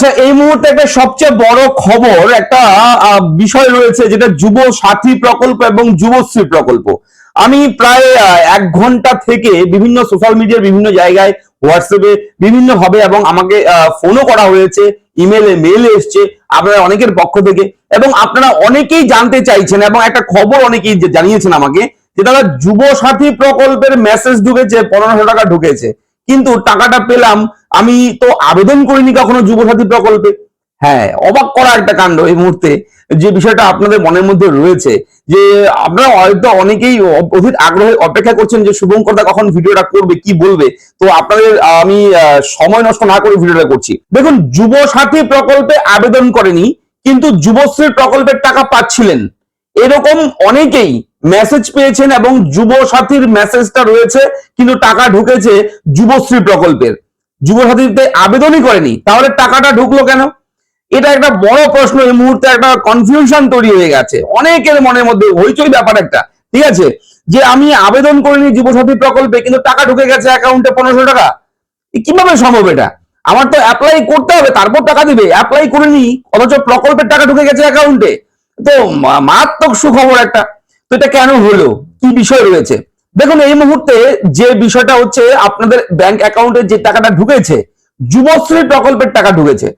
আচ্ছা, এই মুহূর্তে একটা সবচেয়ে বড় খবর, একটা বিষয় রয়েছে যেটা যুব সাথী প্রকল্প এবং যুবশ্রী প্রকল্প। আমি প্রায় 1 ঘন্টা থেকে বিভিন্ন সোশ্যাল মিডিয়ার বিভিন্ন জায়গায়, হোয়াটসঅ্যাপে বিভিন্ন ভাবে, এবং আমাকে ফোনও করা হয়েছে, ইমেলে মেল এসছে আপনারা অনেকের পক্ষ থেকে, এবং আপনারা অনেকেই জানতে চাইছেন এবং একটা খবর অনেকেই জানিয়েছেন আমাকে যে দাদা যুব সাথী প্রকল্পের মেসেজ ঢুকেছে, 1500 টাকা ঢুকেছে, কিন্তু টাকাটা পেলাম, আমি তো আবেদন করিনি কখনো যুবসাথী প্রকল্পে। হ্যাঁ, অবাক করা একটা কাণ্ড এই মুহূর্তে, যে বিষয়টা আপনাদের মনের মধ্যে রয়েছে, যে আপনারা হয়তো অনেকেই অধীর আগ্রহে অপেক্ষা করছেন যে শুভঙ্কর দা কখন ভিডিওটা করবে, কি বলবে। তো আপনাদের আমি সময় নষ্ট না করে ভিডিওটা করছি। দেখুন, যুবসাথী প্রকল্পে আবেদন করেনি কিন্তু যুবশ্রী প্রকল্পের টাকা পাচ্ছিলেন, এরকম অনেকেই মেসেজ পেয়েছেন, এবং যুব সাথীর মেসেজটা রয়েছে কিন্তু টাকা ঢুকেছে যুবশ্রী প্রকল্পের। যুবসাথীতে আবেদনই করেনি, তাহলে টাকাটা ঢুকলো কেন? এটা একটা বড় প্রশ্ন। এই মুহূর্তে একটা কনফিউশন তৈরি হয়ে গেছে অনেকের মনের মধ্যে, হইচই ব্যাপার একটা, ঠিক আছে, যে আমি আবেদন করিনি যুবসাথী প্রকল্পে কিন্তু টাকা ঢুকে গেছে অ্যাকাউন্টে 1500 টাকা। কিভাবে সম্ভব এটা? আমার তো অ্যাপ্লাই করতে হবে, তারপর টাকা দিবে। অ্যাপ্লাই করিনি অথচ প্রকল্পের টাকা ঢুকে গেছে অ্যাকাউন্টে। তো মারাত্মক সুখবর একটা। তো এটা কেন হলো, কি বিষয় রয়েছে? দেখুন, এই মুহূর্তে যে বিষয়টা হচ্ছে, আপনাদের ব্যাংক অ্যাকাউন্টে যে টাকাটা ঢুকেছে, যুবশ্রী প্রকল্পের টাকা ঢুকেছে।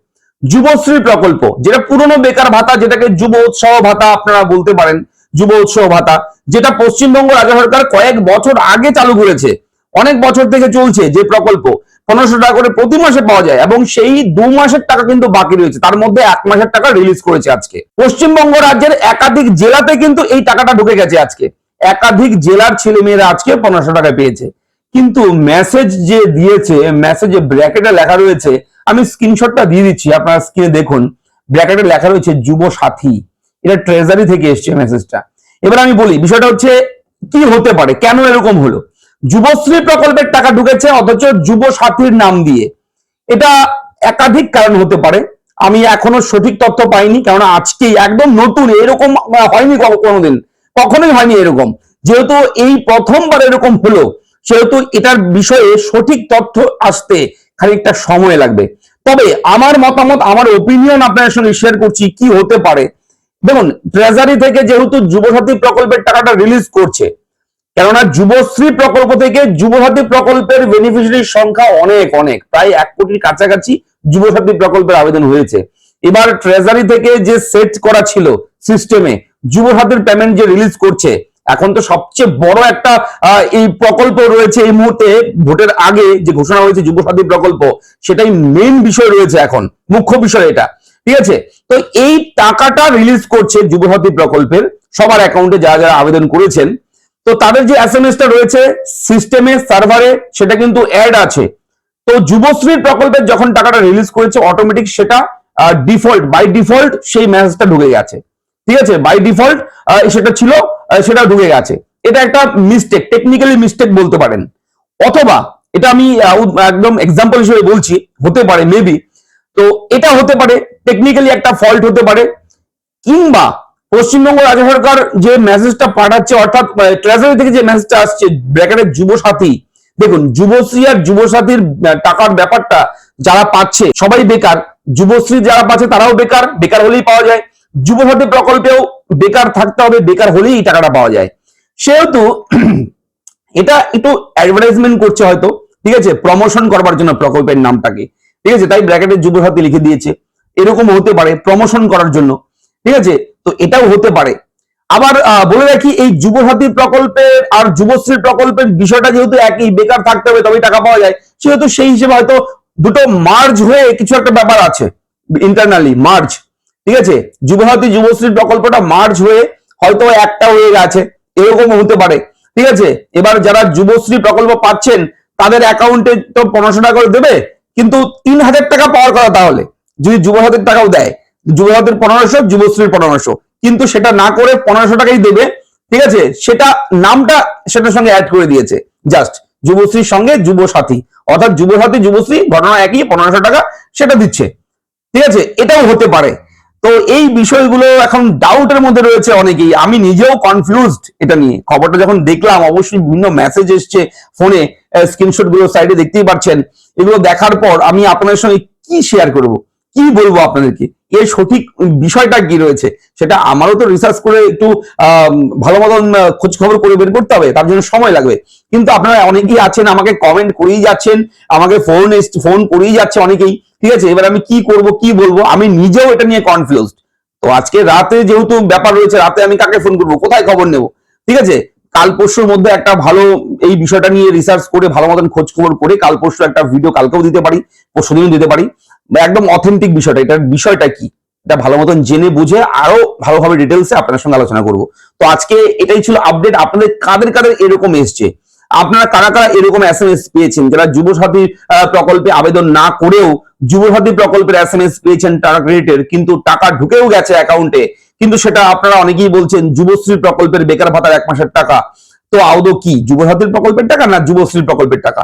যুবশ্রী প্রকল্প, যেটা পুরনো বেকার ভাতা, যেটাকে যুব উৎসাহ ভাতা আপনারা বলতে পারেন, যুব উৎসাহ ভাতা, যেটা পশ্চিমবঙ্গ রাজ্য সরকার কয়েক বছর আগে চালু করেছে, অনেক বছর থেকে চলছে যে প্রকল্প। 1500 টাকা করে প্রতি মাসে পাওয়া যায়, এবং সেই 2 মাসের টাকা কিন্তু বাকি রয়েছে, তার মধ্যে 1 মাসের টাকা রিলিজ করেছে আজকে। পশ্চিমবঙ্গ রাজ্যের একাধিক জেলাতে কিন্তু এই টাকাটা ঢুকে গেছে আজকে। একাধিক জেলার ছেলে মেয়েরা আজকে 1500 টাকা পেয়েছে। কিন্তু মেসেজ যে দিয়েছে, মেসেজে ব্র্যাকেটে লেখা রয়েছে, আমি স্ক্রিনশটটা দিয়ে দিচ্ছি, আপনারা স্ক্রিনে দেখুন, ব্র্যাকেটে লেখা রয়েছে যুব সাথী। এটা ট্রেজারি থেকে এসছে মেসেজটা। এবার আমি বলি বিষয়টা হচ্ছে কি হতে পারে, কেন এরকম হলো। যুবশ্রী প্রকল্পের টাকা ঢুকেছে অথচ যুব সাথীর নাম দিয়ে। এটা একাধিক কারণ হতে পারে, আমি এখনো সঠিক তথ্য পাইনি, কারণ আজকেই একদম নতুন, এরকম হয়নি কোনোদিন, কখনোই হয়নি এরকম। যেহেতু এই প্রথমবার এরকম হলো, সেহেতু এটার বিষয়ে সঠিক তথ্য আসতে খানিকটা সময় লাগবে। তবে আমার মতামত, আমার ওপিনিয়ন আপনাদের সঙ্গে শেয়ার করছি কি হতে পারে। দেখুন, ট্রেজারি থেকে যেহেতু যুবসাথী প্রকল্পের টাকাটা রিলিজ করছে, কেননা যুবশ্রী প্রকল্প থেকে যুবসাথী প্রকল্পের বেনিফিশিয়ারির সংখ্যা অনেক অনেক, প্রায় 1 কোটির কাছাকাছি যুবসাথী প্রকল্পের আবেদন হয়েছে। এবার ট্রেজারি থেকে যে সেট করা ছিল সিস্টেমে যুবসাথীর পেমেন্ট যে রিলিজ করছে, এখন তো সবচেয়ে বড় একটা এই প্রকল্প রয়েছে এই মুহূর্তে, ভোটের আগে যে ঘোষণা হয়েছে যুবসাথী প্রকল্প, সেটাই মেইন বিষয় রয়েছে এখন, মুখ্য বিষয় এটা, ঠিক আছে। তো এই টাকাটা রিলিজ করছে যুবসাথী প্রকল্পের সবার অ্যাকাউন্টে যারা যারা আবেদন করেছেন। তো তাদের যে এসএমএসটা রয়েছে সিস্টেমে, সার্ভারে, সেটা কিন্তু অ্যাড আছে। তো যুবশ্রী প্রকল্পের যখন টাকাটা রিলিজ করেছে, অটোমেটিক সেটা বাই ডিফল্ট সেই মেসেজটা ঢুকে গেছে, ঠিক আছে, বাই ডিফল্ট সেটা ছিল, সেটা ঢুকে গেছে। এটা একটা মিস্টেক, টেকনিক্যালি মিস্টেক বলতে পারেন, অথবা এটা আমি একদম এক্সাম্পল হিসেবে বলছি, হতে পারে মেবি। তো এটা হতে পারে টেকনিক্যালি একটা ফল্ট হতে পারে, কিংবা পশ্চিমবঙ্গ রাজ্য সরকার যে মেসেজটা পাঠাচ্ছে, অর্থাৎ ট্রেজারি থেকে যে মেসেজটা আসছে ব্র্যাকেটে যুব সাথী, দেখুন যুবশ্রী আর যুবসাথীর টাকার ব্যাপারটা, যারা পাচ্ছে সবাই বেকার, যুবশ্রী যারা পাচ্ছে তারাও বেকার, বেকার হলেই পাওয়া যায়। যুবসাথী প্রকল্পেও বেকার থাকতে হবে, বেকার হলেই এই টাকাটা পাওয়া যায়। সেহেতু এটা একটু অ্যাডভার্টাইজমেন্ট করছে হয়তো, ঠিক আছে, প্রমোশন করবার জন্য প্রকল্পের নামটাকে, ঠিক আছে, তাই ব্র্যাকেটে যুবসাথী লিখে দিয়েছে। এরকম হতে পারে প্রমোশন করার জন্য, ঠিক আছে। তো এটাও হতে পারে। আবার বলে রাখি, এই যুবসাথী প্রকল্পের আর যুবশ্রী প্রকল্পের বিষয়টা যেহেতু একই, বেকার থাকতে হবে তবেই টাকা পাওয়া যায়, সেহেতু সেই হিসেবে হয়তো দুটো মার্জ হয়ে কিছু একটা ব্যাপার আছে, ইন্টারনালি মার্জ, ঠিক আছে। যুবসাথী যুবশ্রী প্রকল্পটা মার্জ হয়ে হয়তো একটা হয়ে গেছে, এরকম হতে পারে, ঠিক আছে। এবার যারা যুবশ্রী প্রকল্প পাচ্ছেন তাদের অ্যাকাউন্টে তো 1500 টাকা করে দেবে, কিন্তু 3000 টাকা পাওয়ার কথা, তাহলে যদি যুবসাথীর টাকাও দেয়, যুবসাথীর 1500, যুবশ্রীর 1500, কিন্তু সেটা না করে 1500 টাকাই দেবে, ঠিক আছে। সেটা নামটা সেটার সঙ্গে অ্যাড করে দিয়েছে, জাস্ট যুবশ্রীর সঙ্গে যুবসাথী, অর্থাৎ যুবসাথী যুবশ্রী ঘটনা একই, 1500 টাকা সেটা দিচ্ছে, ঠিক আছে। এটাও হতে পারে। তো এই বিষয়গুলো এখন ডাউটের মধ্যে রয়েছে অনেকেই, আমি নিজেও কনফিউজড এটা নিয়ে। খবরটা যখন দেখলাম, অবশ্যই বিভিন্ন মেসেজ এসছে ফোনে, স্ক্রিনশট গুলো সাইডে দেখতেই পাচ্ছেন, এগুলো দেখার পর আমি আপনাদের সঙ্গে কি শেয়ার করব, কি বলবো আপনাদেরকে, এর সঠিক বিষয়টা কি রয়েছে সেটা আমারও তো রিসার্চ করে একটু ভালো মতন খোঁজ খবর করে বের করতে হবে, তার জন্য সময় লাগবে। কিন্তু আপনারা অনেকেই আছেন আমাকে কমেন্ট করেই যাচ্ছেন, আমাকে ফোন করেই যাচ্ছে অনেকেই, ঠিক আছে। এবার আমি কি করব কি বলবো, আমি নিজেও এটা নিয়ে কনফিউজড। তো আজকে রাতে যেহেতু ব্যাপার রয়েছে, রাতে আমি কাকে ফোন করবো, কোথায় খবর নেব, ঠিক আছে। কাল পরশুর মধ্যে একটা ভালো এই বিষয়টা নিয়ে রিসার্চ করে ভালো মতন খোঁজ খবর করে কাল পরশু একটা ভিডিও কালকেও দিতে পারি, পরশুদিনও দিতে পারি, বা একদম অথেন্টিক বিষয়টা, এটার বিষয়টা কি এটা ভালো মতন জেনে বুঝে আরো ভালোভাবে ডিটেলসে আপনার সঙ্গে আলোচনা করব। তো আজকে এটাই ছিল আপডেট। আপনাদের কাদের কাদের এরকম এসছে, আপনারা কারা কারা এরকম এসএমএস পেয়েছেন, যারা যুবসাথী প্রকল্পে আবেদন না করেও যুবসাথী প্রকল্পের এসএমএস পেয়েছেন টাকা ক্রেডিটের, কিন্তু টাকা ঢুকেও গেছে অ্যাকাউন্টে, কিন্তু সেটা আপনারা অনেকেই বলছেন যুবশ্রী প্রকল্পের বেকার ভাতার 1 মাসের টাকা। তো আদৌ কি যুবসাথীর প্রকল্পের টাকা না যুবশ্রী প্রকল্পের টাকা,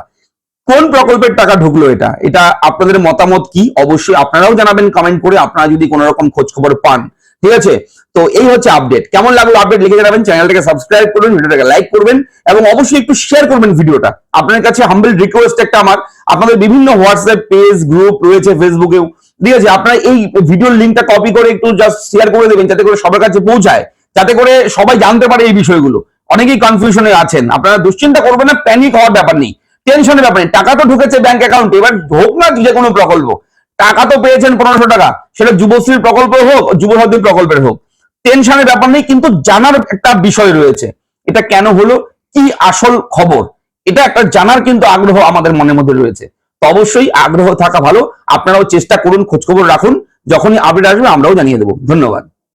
কোন প্রকল্পের টাকা ঢুকলো, এটা এটা আপনাদের মতামত কি অবশ্যই আপনারাও জানাবেন কমেন্ট করে, আপনারা যদি কোনো রকম খোঁজ খবর পান, ঠিক আছে। তো এই হচ্ছে আপডেট। কেমন লাগলো আপডেট লিখে জানাবেন, চ্যানেলটাকে সাবস্ক্রাইব করবেন, ভিডিওটাকে লাইক করবেন এবং অবশ্যই একটু শেয়ার করবেন ভিডিওটা। আপনার কাছে হাম্বল রিকোয়েস্ট একটা আমার, আপনাদের বিভিন্ন হোয়াটসঅ্যাপ পেজ গ্রুপ রয়েছে, ফেসবুকেও, ঠিক আছে, আপনারা এই ভিডিওর লিঙ্কটা কপি করে একটু জাস্ট শেয়ার করে দেবেন, যাতে করে সবার কাছে পৌঁছায়, যাতে করে সবাই জানতে পারে এই বিষয়গুলো। অনেকেই কনফিউশনে আছেন, আপনারা দুশ্চিন্তা করবেন না, প্যানিক হওয়ার ব্যাপার নেই, টেনশনের ব্যাপার নেই। টাকা তো ঢুকেছে ব্যাংক অ্যাকাউন্টে, এবার হোক না যে কোনো প্রকল্প, টাকা তো পেয়েছেন 1500 টাকা, সেটা যুবশ্রীর প্রকল্প হোক যুবসাথী প্রকল্পের হোক, টেনশনের ব্যাপার নেই, কিন্তু জানার একটা বিষয় রয়েছে, এটা কেন হলো, কি আসল খবর, এটা একটা জানার কিন্তু আগ্রহ আমাদের মনের মধ্যে রয়েছে। তো অবশ্যই আগ্রহ থাকা ভালো, আপনারাও চেষ্টা করুন, খোঁজখবর রাখুন, যখনই আপডেট আসবে আমরাও জানিয়ে দেবো। ধন্যবাদ।